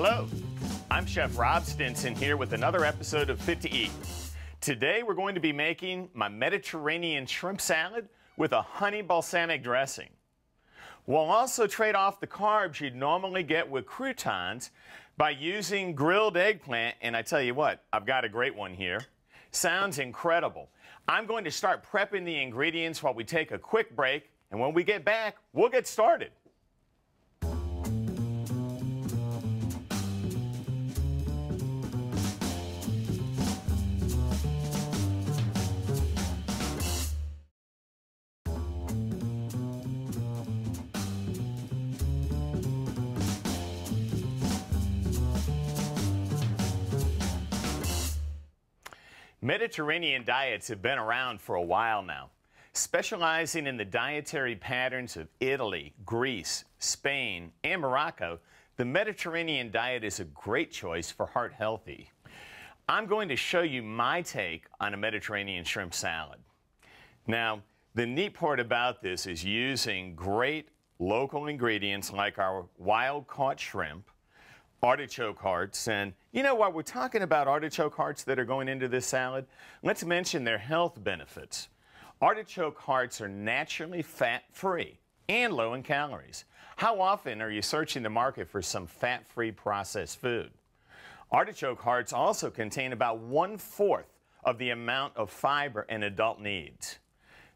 Hello, I'm Chef Rob Stinson here with another episode of Fit to Eat. Today we're going to be making my Mediterranean shrimp salad with a honey balsamic dressing. We'll also trade off the carbs you'd normally get with croutons by using grilled eggplant, and I tell you what, I've got a great one here. Sounds incredible. I'm going to start prepping the ingredients while we take a quick break, and when we get back, we'll get started. Mediterranean diets have been around for a while now. Specializing in the dietary patterns of Italy, Greece, Spain, and Morocco, the Mediterranean diet is a great choice for heart healthy. I'm going to show you my take on a Mediterranean shrimp salad. Now, the neat part about this is using great local ingredients like our wild-caught shrimp, artichoke hearts, and you know, while we're talking about artichoke hearts that are going into this salad, let's mention their health benefits. Artichoke hearts are naturally fat-free and low in calories. How often are you searching the market for some fat-free processed food? Artichoke hearts also contain about 1/4 of the amount of fiber an adult needs.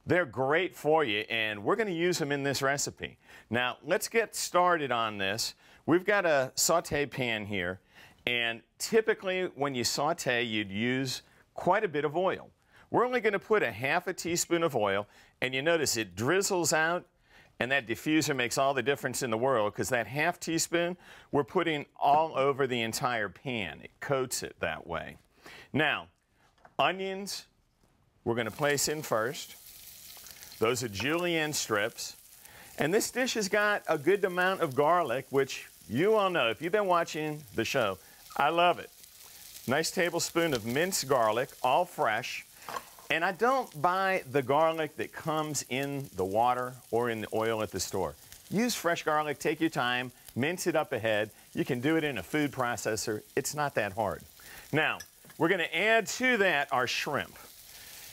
They're great for you, and we're going to use them in this recipe. Now, let's get started on this. We've got a saute pan here, and typically when you saute, you'd use quite a bit of oil. We're only going to put a ½ teaspoon of oil, and you notice it drizzles out, and that diffuser makes all the difference in the world because that ½ teaspoon we're putting all over the entire pan. It coats it that way. Now, onions we're going to place in first. Those are julienne strips. And this dish has got a good amount of garlic, which you all know. If you've been watching the show, I love it. Nice tablespoon of minced garlic, all fresh. And I don't buy the garlic that comes in the water or in the oil at the store. Use fresh garlic, take your time, mince it up ahead. You can do it in a food processor. It's not that hard. Now, we're going to add to that our shrimp.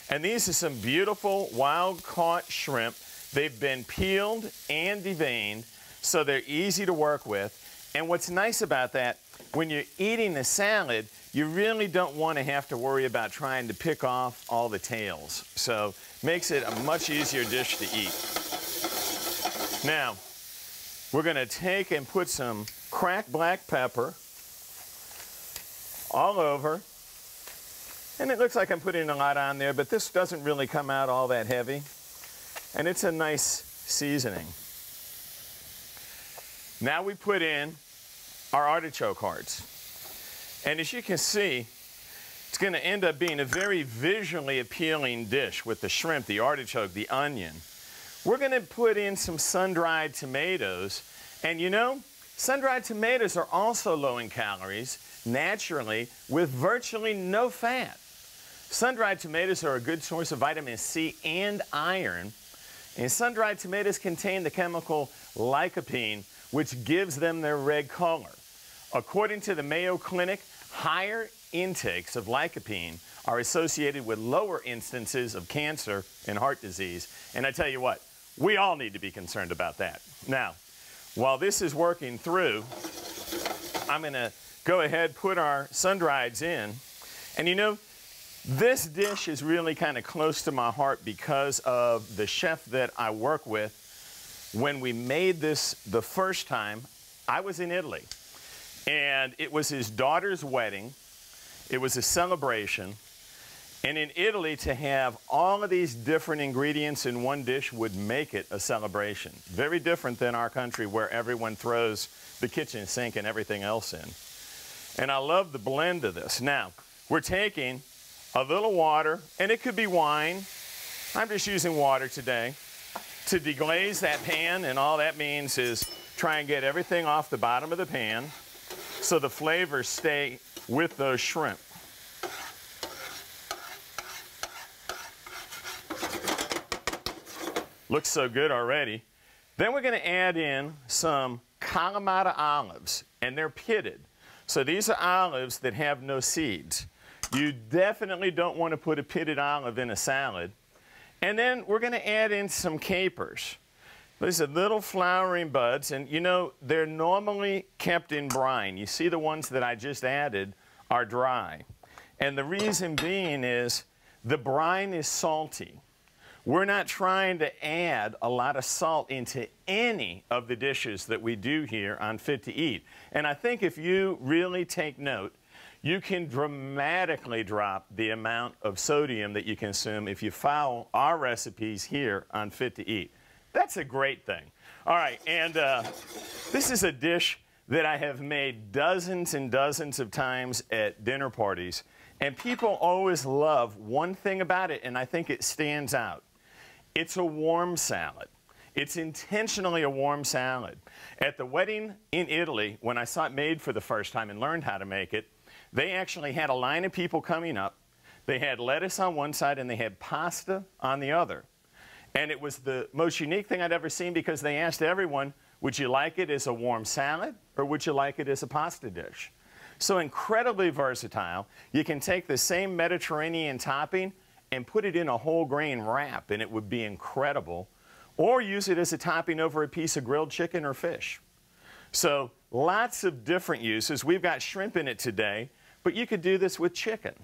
And these are some beautiful wild-caught shrimp. They've been peeled and deveined, so they're easy to work with. And what's nice about that, when you're eating the salad, you really don't want to have to worry about trying to pick off all the tails. So makes it a much easier dish to eat. Now, we're going to take and put some cracked black pepper all over. And it looks like I'm putting a lot on there, but this doesn't really come out all that heavy. And it's a nice seasoning. Now we put in our artichoke hearts. And as you can see, it's going to end up being a very visually appealing dish with the shrimp, the artichoke, the onion. We're going to put in some sun-dried tomatoes. And you know, sun-dried tomatoes are also low in calories, naturally, with virtually no fat. Sun-dried tomatoes are a good source of vitamin C and iron. And sun-dried tomatoes contain the chemical lycopene, which gives them their red color. According to the Mayo Clinic, higher intakes of lycopene are associated with lower instances of cancer and heart disease. And I tell you what, we all need to be concerned about that. Now, while this is working through, I'm going to go ahead, put our sun-drieds in. And you know, this dish is really kind of close to my heart because of the chef that I work with. When we made this the first time, I was in Italy. And it was his daughter's wedding. It was a celebration. And in Italy, to have all of these different ingredients in one dish would make it a celebration. Very different than our country where everyone throws the kitchen sink and everything else in. And I love the blend of this. Now, we're taking a little water, and it could be wine. I'm just using water today to deglaze that pan, and all that means is try and get everything off the bottom of the pan so the flavors stay with those shrimp. Looks so good already. Then we're going to add in some Kalamata olives, and they're pitted. So these are olives that have no seeds. You definitely don't want to put a pitted olive in a salad. And then we're going to add in some capers. These are little flowering buds, and you know, they're normally kept in brine. You see the ones that I just added are dry. And the reason being is the brine is salty. We're not trying to add a lot of salt into any of the dishes that we do here on Fit to Eat. And I think if you really take note, you can dramatically drop the amount of sodium that you consume if you follow our recipes here on Fit to Eat. That's a great thing. All right, and this is a dish that I have made dozens and dozens of times at dinner parties, and people always love one thing about it, and I think it stands out. It's a warm salad. It's intentionally a warm salad. At the wedding in Italy, when I saw it made for the first time and learned how to make it, they actually had a line of people coming up. They had lettuce on one side and they had pasta on the other. And it was the most unique thing I'd ever seen because they asked everyone, would you like it as a warm salad or would you like it as a pasta dish? So incredibly versatile. You can take the same Mediterranean topping and put it in a whole grain wrap and it would be incredible. Or use it as a topping over a piece of grilled chicken or fish. So lots of different uses. We've got shrimp in it today, but you could do this with chicken.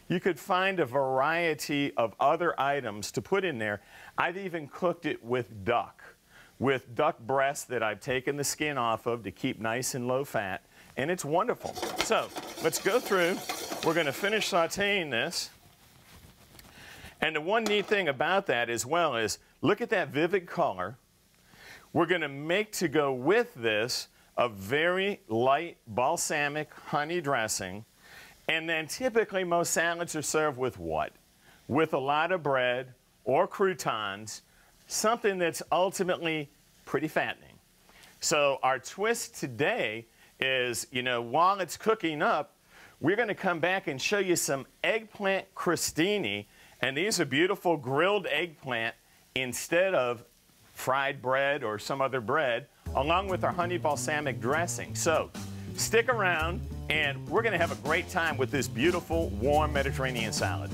You could find a variety of other items to put in there. I've even cooked it with duck breast that I've taken the skin off of to keep nice and low fat, and it's wonderful. So let's go through. We're going to finish sauteing this. And the one neat thing about that as well is, look at that vivid color. We're going to make to go with this a very light balsamic honey dressing. And then typically most salads are served with what? With a lot of bread or croutons, something that's ultimately pretty fattening. So our twist today is, you know, while it's cooking up, we're going to come back and show you some eggplant crostini. And these are beautiful grilled eggplant instead of fried bread or some other bread, along with our honey balsamic dressing. So stick around, and we're going to have a great time with this beautiful, warm Mediterranean salad.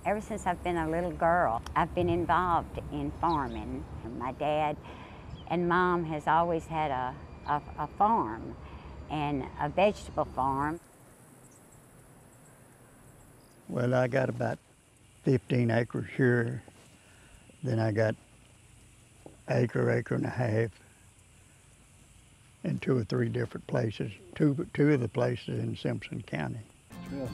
Ever since I've been a little girl, I've been involved in farming. My dad and Mom has always had a farm and a vegetable farm. Well, I got about 15 acres here. Then I got acre and a half in 2 or 3 different places. Two of the places in Simpson County. It's real nice.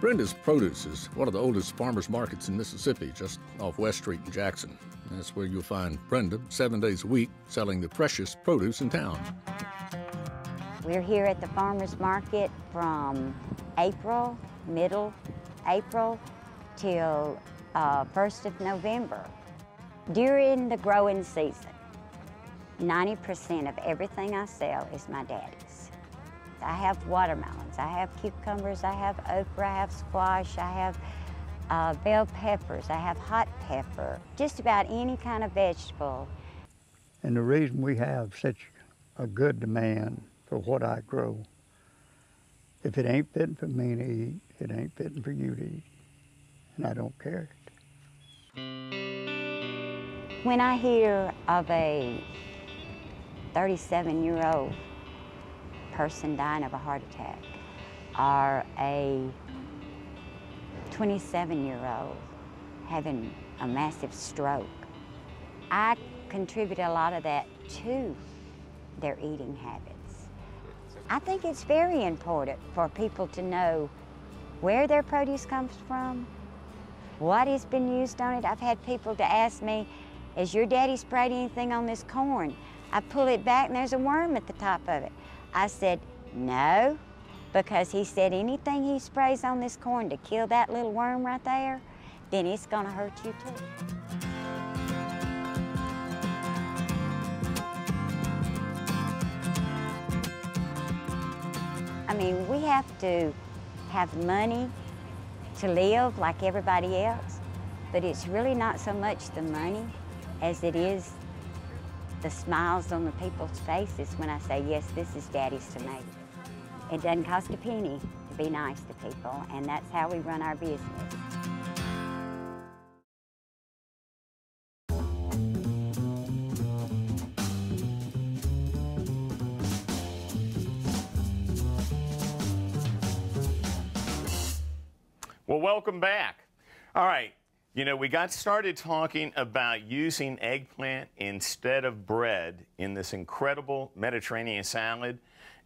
Brenda's Produce is one of the oldest farmers markets in Mississippi, just off West Street in Jackson. That's where you'll find Brenda 7 days a week selling the freshest produce in town. We're here at the farmers market from April, middle April, till 1st of November. During the growing season, 90% of everything I sell is my daddy's. I have watermelons, I have cucumbers, I have okra, I have squash, I have bell peppers, I have hot pepper, just about any kind of vegetable. And the reason we have such a good demand for what I grow, if it ain't fitting for me to eat, it ain't fitting for you to eat, and I don't care. When I hear of a 37-year-old person dying of a heart attack, or a 27-year-old having a massive stroke, I contribute a lot of that to their eating habits. I think it's very important for people to know where their produce comes from, what has been used on it. I've had people to ask me, has your daddy sprayed anything on this corn? I pull it back and there's a worm at the top of it. I said, no, because he said anything he sprays on this corn to kill that little worm right there, then it's gonna hurt you too. I mean, we have to have money to live like everybody else, but it's really not so much the money as it is the smiles on the people's faces when I say, yes, this is Daddy's tomato. It doesn't cost a penny to be nice to people, and that's how we run our business. Well, welcome back. All right, you know, we got started talking about using eggplant instead of bread in this incredible Mediterranean salad.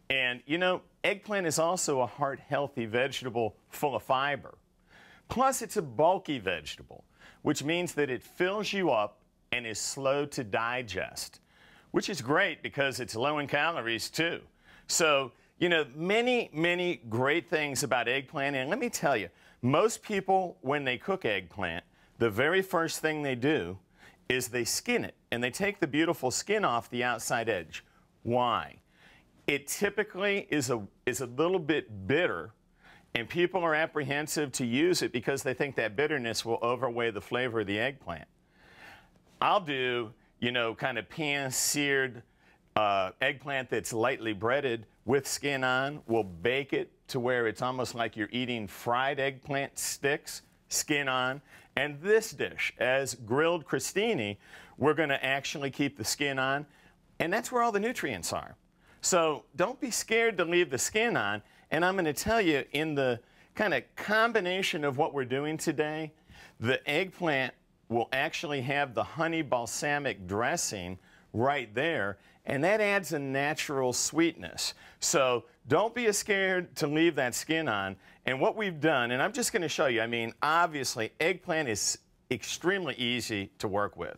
And, you know, eggplant is also a heart-healthy vegetable full of fiber. Plus, it's a bulky vegetable, which means that it fills you up and is slow to digest, which is great because it's low in calories, too. So, you know, many, many great things about eggplant. And let me tell you, most people, when they cook eggplant, the very first thing they do is they skin it, and they take the beautiful skin off the outside edge. Why? It typically is a little bit bitter, and people are apprehensive to use it because they think that bitterness will overweigh the flavor of the eggplant. I'll do, you know, kind of pan-seared eggplant that's lightly breaded with skin on. We'll bake it to where it's almost like you're eating fried eggplant sticks, skin on. And this dish, as grilled crostini, we're going to actually keep the skin on, and that's where all the nutrients are. So don't be scared to leave the skin on. And I'm going to tell you, in the kind of combination of what we're doing today, the eggplant will actually have the honey balsamic dressing right there, and that adds a natural sweetness. So don't be scared to leave that skin on. And what we've done, and I'm just going to show you, I mean, obviously, eggplant is extremely easy to work with.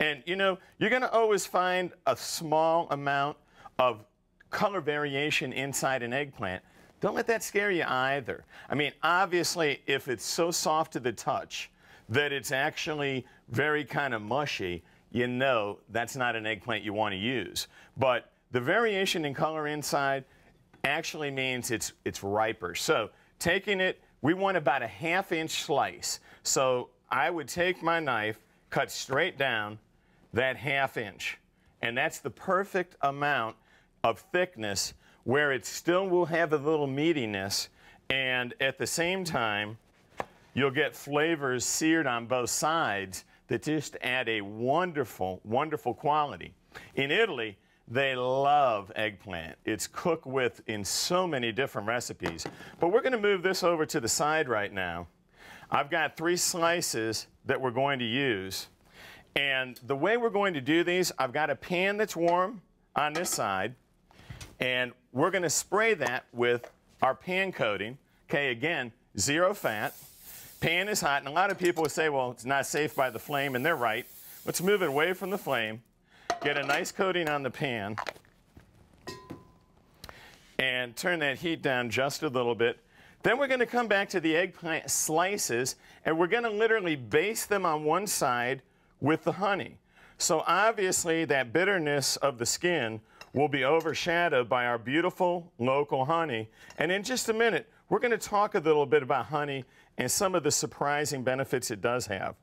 And, you know, you're going to always find a small amount of color variation inside an eggplant. Don't let that scare you either. I mean, obviously, if it's so soft to the touch that it's actually very kind of mushy, you know that's not an eggplant you want to use. But the variation in color inside actually means it's riper. So taking it, we want about a ½ inch slice. So I would take my knife, cut straight down that ½ inch. And that's the perfect amount of thickness where it still will have a little meatiness, and at the same time you'll get flavors seared on both sides that just add a wonderful, wonderful quality. In Italy, they love eggplant. It's cooked with in so many different recipes. But we're going to move this over to the side right now. I've got 3 slices that we're going to use. And the way we're going to do these, I've got a pan that's warm on this side. And we're going to spray that with our pan coating. Okay, again, 0 fat. Pan is hot, and a lot of people would say, well, it's not safe by the flame, and they're right. Let's move it away from the flame, get a nice coating on the pan, and turn that heat down just a little bit. Then we're going to come back to the eggplant slices, and we're going to literally baste them on one side with the honey. So obviously, that bitterness of the skin will be overshadowed by our beautiful local honey. And in just a minute, we're going to talk a little bit about honey and some of the surprising benefits it does have.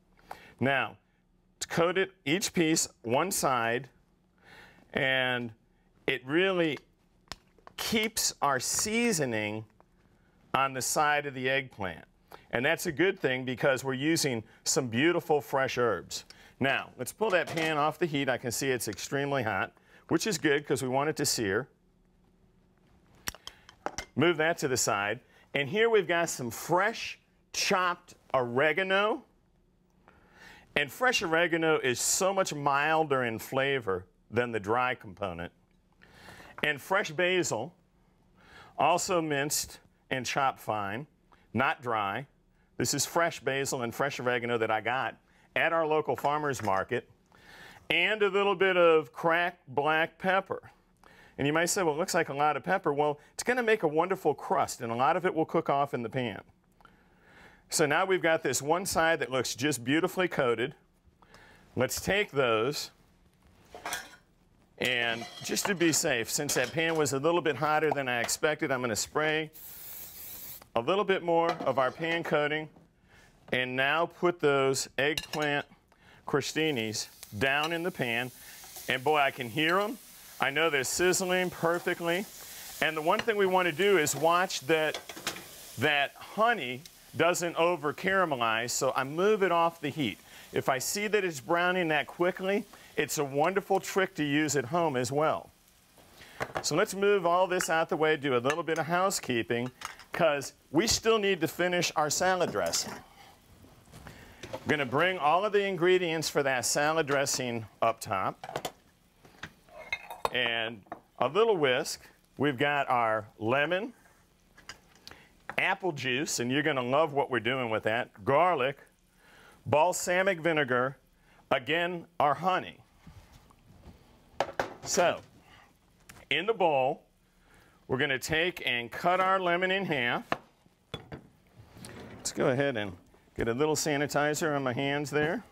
Now, to coat it, each piece one side, and it really keeps our seasoning on the side of the eggplant. And that's a good thing because we're using some beautiful fresh herbs. Now, let's pull that pan off the heat. I can see it's extremely hot, which is good because we want it to sear. Move that to the side. And here we've got some fresh chopped oregano. And fresh oregano is so much milder in flavor than the dry component. And fresh basil, also minced and chopped fine, not dry. This is fresh basil and fresh oregano that I got at our local farmer's market. And a little bit of cracked black pepper. And you might say, well, it looks like a lot of pepper. Well, it's going to make a wonderful crust, and a lot of it will cook off in the pan. So now we've got this one side that looks just beautifully coated. Let's take those And just to be safe, since that pan was a little bit hotter than I expected, I'm going to spray a little bit more of our pan coating and now put those eggplant crostinis down in the pan. And boy, I can hear them. I know they're sizzling perfectly. And the one thing we want to do is watch that honey doesn't over caramelize, so I move it off the heat. If I see that it's browning that quickly, it's a wonderful trick to use at home as well. So let's move all this out the way, do a little bit of housekeeping, because we still need to finish our salad dressing. I'm going to bring all of the ingredients for that salad dressing up top. And a little whisk. We've got our lemon, apple juice, and you're going to love what we're doing with that, garlic, balsamic vinegar, again, our honey. So, in the bowl, we're going to take and cut our lemon in half. Let's go ahead and get a little sanitizer on my hands there.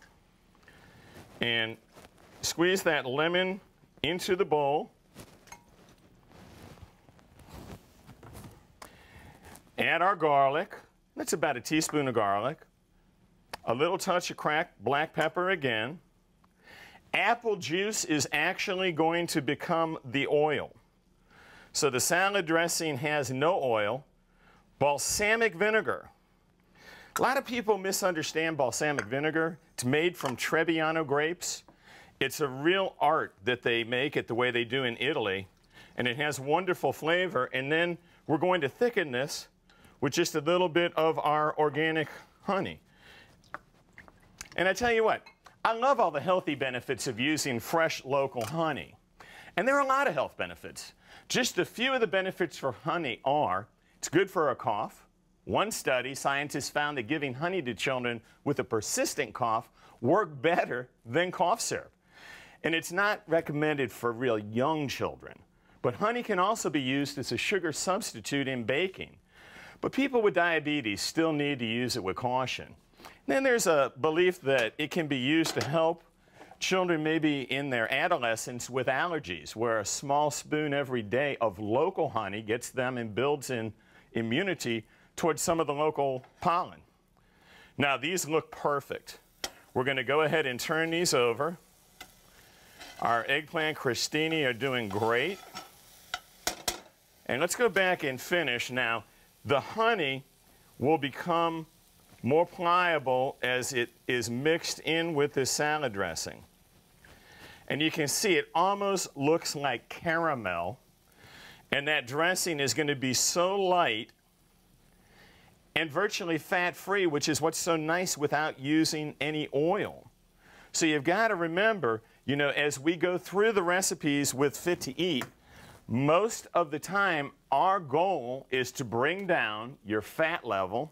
And squeeze that lemon into the bowl. Add our garlic. That's about a teaspoon of garlic. A little touch of cracked black pepper again. Apple juice is actually going to become the oil. So the salad dressing has no oil. Balsamic vinegar. A lot of people misunderstand balsamic vinegar. It's made from Trebbiano grapes. It's a real art that they make it the way they do in Italy. And it has wonderful flavor. And then we're going to thicken this with just a little bit of our organic honey. And I tell you what, I love all the healthy benefits of using fresh local honey. And there are a lot of health benefits. Just a few of the benefits for honey are, it's good for a cough. One study, scientists found that giving honey to children with a persistent cough worked better than cough syrup. And it's not recommended for real young children. But honey can also be used as a sugar substitute in baking. But people with diabetes still need to use it with caution. Then there's a belief that it can be used to help children maybe in their adolescence with allergies, where a small spoon every day of local honey gets them and builds in immunity towards some of the local pollen. Now, these look perfect. We're going to go ahead and turn these over. Our eggplant crostini are doing great. And let's go back and finish. Now, the honey will become more pliable as it is mixed in with this salad dressing. And you can see it almost looks like caramel. And that dressing is going to be so light and virtually fat-free, which is what's so nice without using any oil. So you've got to remember, you know, as we go through the recipes with Fit to Eat, most of the time our goal is to bring down your fat level,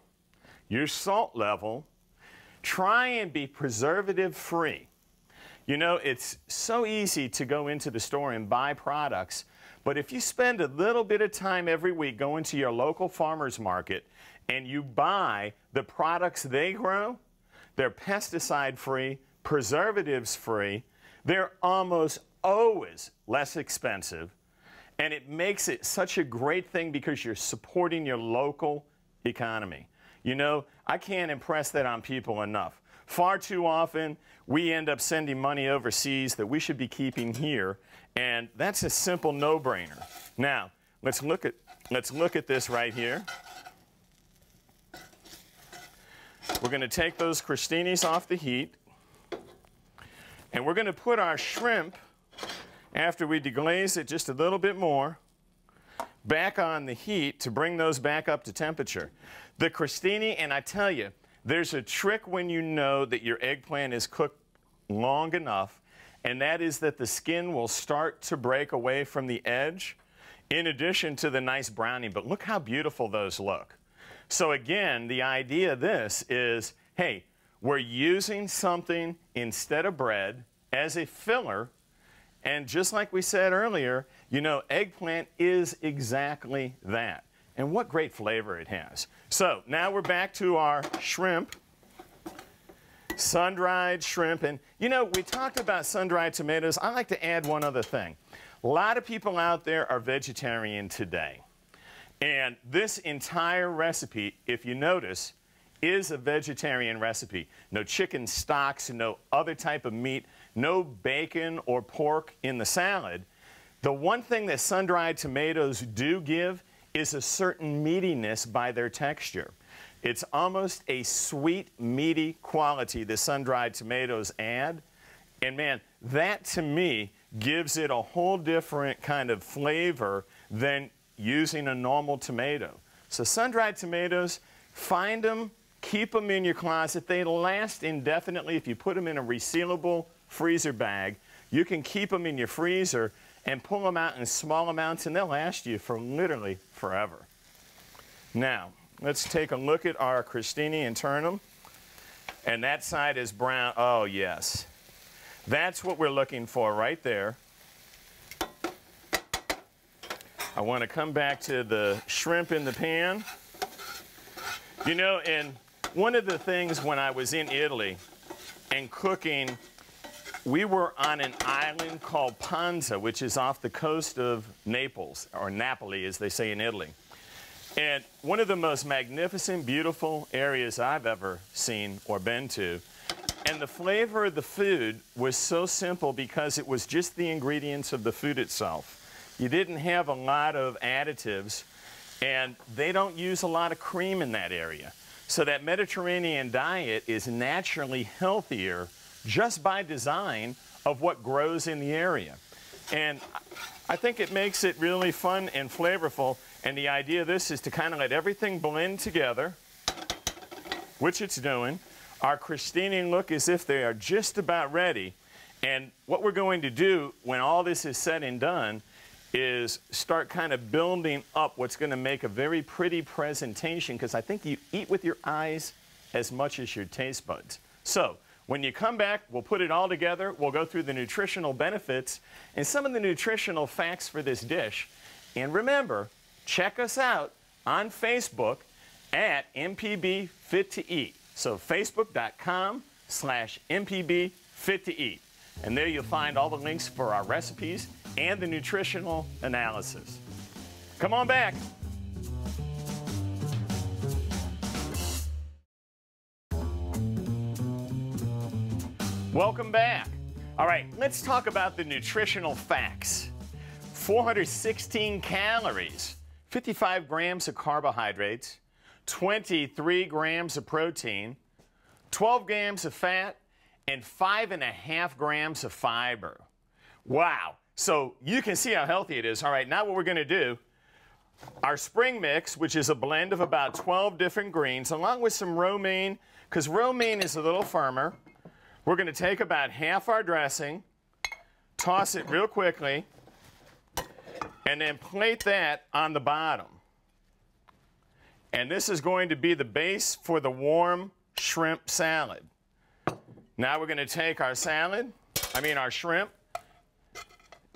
your salt level, try and be preservative-free. You know, it's so easy to go into the store and buy products, but if you spend a little bit of time every week going to your local farmer's market and you buy the products they grow, they're pesticide-free, preservatives-free, they're almost always less expensive, and it makes it such a great thing because you're supporting your local economy. You know, I can't impress that on people enough. Far too often, we end up sending money overseas that we should be keeping here, and that's a simple no-brainer. Now, let's look at this right here. We're going to take those crostinis off the heat, and we're going to put our shrimp, after we deglaze it just a little bit more, back on the heat to bring those back up to temperature. The crostini, and I tell you, there's a trick when you know that your eggplant is cooked long enough, and that is that the skin will start to break away from the edge, in addition to the nice browning. But look how beautiful those look. So again, the idea of this is, hey, we're using something instead of bread as a filler. And just like we said earlier, you know, eggplant is exactly that. And what great flavor it has. So now we're back to our shrimp. sun-dried shrimp. And, you know, we talked about sun-dried tomatoes. I like to add one other thing. A lot of people out there are vegetarian today. And this entire recipe, if you notice, is a vegetarian recipe. No chicken stocks, no other type of meat, no bacon or pork in the salad. The one thing that sun-dried tomatoes do give is a certain meatiness by their texture. It's almost a sweet, meaty quality the sun-dried tomatoes add. And man, that to me gives it a whole different kind of flavor than using a normal tomato. So sun-dried tomatoes, find them, keep them in your closet. They last indefinitely if you put them in a resealable freezer bag. You can keep them in your freezer and pull them out in small amounts, and they'll last you for literally forever. Now, let's take a look at our crostini and turn them. And that side is brown. Oh, yes. That's what we're looking for right there. I want to come back to the shrimp in the pan. You know, and one of the things when I was in Italy and cooking, we were on an island called Ponza, which is off the coast of Naples, or Napoli, as they say in Italy. And one of the most magnificent, beautiful areas I've ever seen or been to. And the flavor of the food was so simple because it was just the ingredients of the food itself. You didn't have a lot of additives, and they don't use a lot of cream in that area. So that Mediterranean diet is naturally healthier just by design of what grows in the area. And I think it makes it really fun and flavorful. And the idea of this is to kind of let everything blend together, which it's doing. Our crostini look as if they are just about ready. And what we're going to do when all this is said and done is start kind of building up what's going to make a very pretty presentation, because I think you eat with your eyes as much as your taste buds. So when you come back, we'll put it all together. We'll go through the nutritional benefits and some of the nutritional facts for this dish. And remember, check us out on Facebook at MPB Fit to Eat. So facebook.com/MPB Fit to Eat. And there you'll find all the links for our recipes and the nutritional analysis. Come on back. Welcome back. All right, let's talk about the nutritional facts. 416 calories, 55 grams of carbohydrates, 23 grams of protein, 12 grams of fat, and 5.5 grams of fiber. Wow. So you can see how healthy it is. All right, now what we're going to do, our spring mix, which is a blend of about 12 different greens, along with some romaine, because romaine is a little firmer. We're going to take about half our dressing, toss it real quickly, and then plate that on the bottom. And this is going to be the base for the warm shrimp salad. Now we're going to take our our shrimp,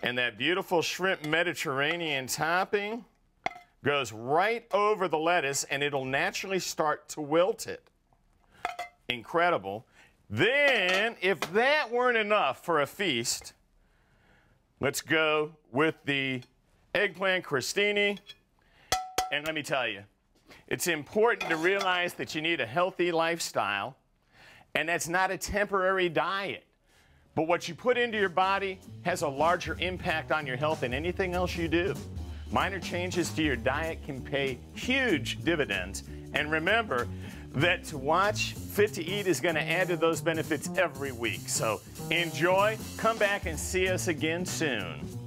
and that beautiful shrimp Mediterranean topping goes right over the lettuce, and it'll naturally start to wilt it. Incredible. Then, if that weren't enough for a feast, let's go with the eggplant crostini. And let me tell you, it's important to realize that you need a healthy lifestyle, and that's not a temporary diet. But what you put into your body has a larger impact on your health than anything else you do. Minor changes to your diet can pay huge dividends. And remember that to watch Fit to Eat is going to add to those benefits every week. So enjoy, come back and see us again soon.